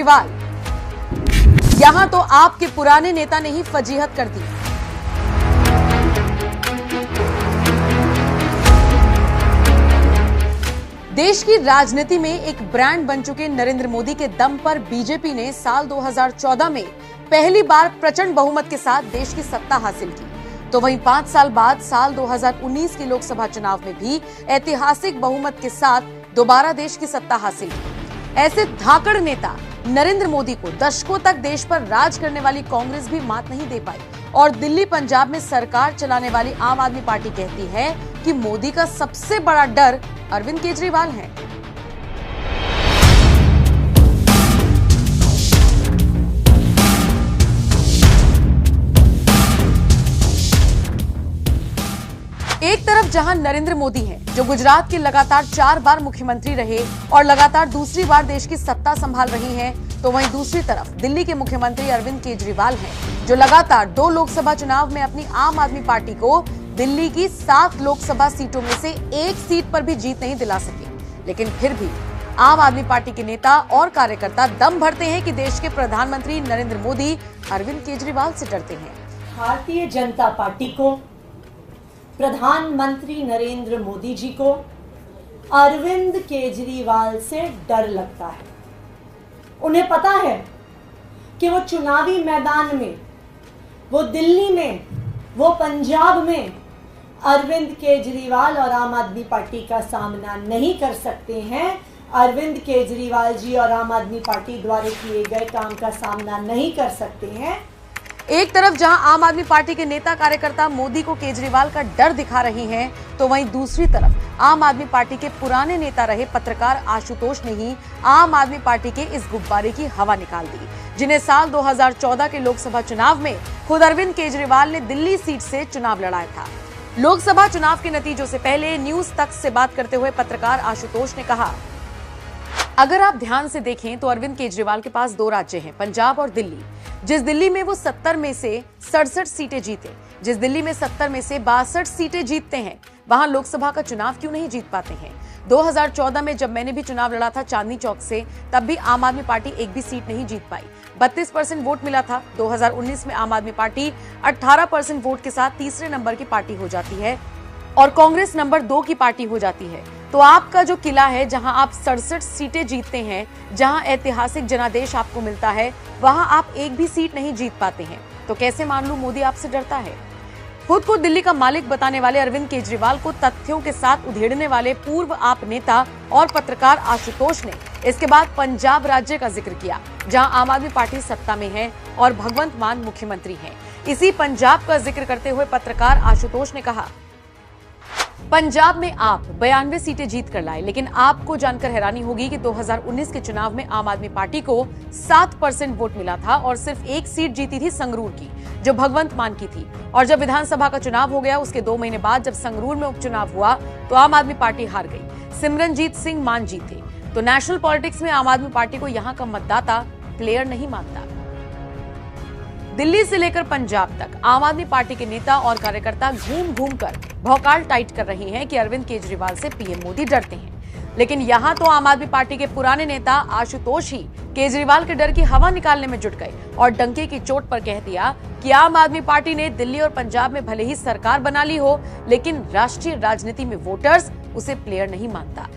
केजरीवाल। यहां तो आपके पुराने नेता ने ही फजीहत कर दी। देश की राजनीति में एक ब्रांड बन चुके नरेंद्र मोदी के दम पर बीजेपी ने साल 2014 में पहली बार प्रचंड बहुमत के साथ देश की सत्ता हासिल की, तो वहीं 5 साल बाद साल 2019 के लोकसभा चुनाव में भी ऐतिहासिक बहुमत के साथ दोबारा देश की सत्ता हासिल की। ऐसे धाकड़ नेता नरेंद्र मोदी को दशकों तक देश पर राज करने वाली कांग्रेस भी मात नहीं दे पाई और दिल्ली पंजाब में सरकार चलाने वाली आम आदमी पार्टी कहती है कि मोदी का सबसे बड़ा डर अरविंद केजरीवाल है। एक तरफ जहां नरेंद्र मोदी हैं, जो गुजरात के लगातार 4 बार मुख्यमंत्री रहे और लगातार दूसरी बार देश की सत्ता संभाल रही हैं, तो वहीं दूसरी तरफ दिल्ली के मुख्यमंत्री अरविंद केजरीवाल हैं, जो लगातार 2 लोकसभा चुनाव में अपनी आम आदमी पार्टी को दिल्ली की 7 लोकसभा सीटों में से 1 सीट पर भी जीत नहीं दिला सके। लेकिन फिर भी आम आदमी पार्टी के नेता और कार्यकर्ता दम भरते हैं कि देश के प्रधानमंत्री नरेंद्र मोदी अरविंद केजरीवाल से डरते हैं। भारतीय जनता पार्टी को, प्रधानमंत्री नरेंद्र मोदी जी को अरविंद केजरीवाल से डर लगता है। उन्हें पता है कि वो चुनावी मैदान में, वो दिल्ली में, वो पंजाब में अरविंद केजरीवाल और आम आदमी पार्टी का सामना नहीं कर सकते हैं। अरविंद केजरीवाल जी और आम आदमी पार्टी द्वारा किए गए काम का सामना नहीं कर सकते हैं। एक तरफ जहां आम आदमी पार्टी के नेता कार्यकर्ता मोदी को केजरीवाल का डर दिखा रहे हैं, तो वहीं दूसरी तरफ आम आदमी पार्टी के पुराने नेता रहे पत्रकार आशुतोष ने ही आम आदमी पार्टी के इस गुब्बारे की हवा निकाल दी, जिन्हें साल 2014 के लोकसभा चुनाव में खुद अरविंद केजरीवाल ने दिल्ली सीट से चुनाव लड़ाया था। लोकसभा चुनाव के नतीजों से पहले न्यूज तक से बात करते हुए पत्रकार आशुतोष ने कहा, अगर आप ध्यान से देखें तो अरविंद केजरीवाल के पास 2 राज्य हैं, पंजाब और दिल्ली। जिस दिल्ली में वो 70 में से 67 सीटें जीते, जिस दिल्ली में 70 में से 62 सीटें जीतते हैं, वहां लोकसभा का चुनाव क्यों नहीं जीत पाते हैं? 2014 में जब मैंने भी चुनाव लड़ा था चांदनी चौक से, तब भी आम आदमी पार्टी एक भी सीट नहीं जीत पाई। 32% वोट मिला था। 2019 में आम आदमी पार्टी 18% वोट के साथ तीसरे नंबर की पार्टी हो जाती है और कांग्रेस नंबर 2 की पार्टी हो जाती है। तो आपका जो किला है, जहां आप 67 सीटें जीतते हैं, जहां ऐतिहासिक जनादेश आपको मिलता है, वहां आप एक भी सीट नहीं जीत पाते हैं। तो कैसे मान लूं मोदी आपसे डरता है? खुद को दिल्ली का मालिक बताने वाले अरविंद केजरीवाल को तथ्यों के साथ उधेड़ने वाले पूर्व आप नेता और पत्रकार आशुतोष ने इसके बाद पंजाब राज्य का जिक्र किया, जहां आम आदमी पार्टी सत्ता में है और भगवंत मान मुख्यमंत्री हैं। इसी पंजाब का जिक्र करते हुए पत्रकार आशुतोष ने कहा, पंजाब में आप 92 सीटें जीत कर लाए, लेकिन आपको जानकर हैरानी होगी कि 2019 के चुनाव में आम आदमी पार्टी को 7% वोट मिला था और सिर्फ 1 सीट जीती थी संगरूर की, जो भगवंत मान की थी। और जब विधानसभा का चुनाव हो गया, उसके 2 महीने बाद जब संगरूर में उपचुनाव हुआ, तो आम आदमी पार्टी हार गई। सिमरनजीत सिंह मान जीते। तो नेशनल पॉलिटिक्स में आम आदमी पार्टी को यहाँ का मतदाता प्लेयर नहीं मानता। दिल्ली से लेकर पंजाब तक आम आदमी पार्टी के नेता और कार्यकर्ता घूम घूम कर भौकाल टाइट कर रहे हैं कि अरविंद केजरीवाल से पीएम मोदी डरते हैं। लेकिन यहां तो आम आदमी पार्टी के पुराने नेता आशुतोष ही केजरीवाल के डर की हवा निकालने में जुट गए और डंके की चोट पर कह दिया कि आम आदमी पार्टी ने दिल्ली और पंजाब में भले ही सरकार बना ली हो, लेकिन राष्ट्रीय राजनीति में वोटर्स उसे प्लेयर नहीं मानता।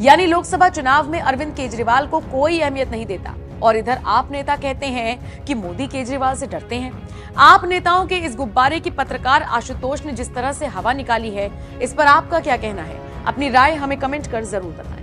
यानी लोकसभा चुनाव में अरविंद केजरीवाल को कोई अहमियत नहीं देता और इधर आप नेता कहते हैं कि मोदी केजरीवाल से डरते हैं। आप नेताओं के इस गुब्बारे की पत्रकार आशुतोष ने जिस तरह से हवा निकाली है, इस पर आपका क्या कहना है? अपनी राय हमें कमेंट कर जरूर बताएं।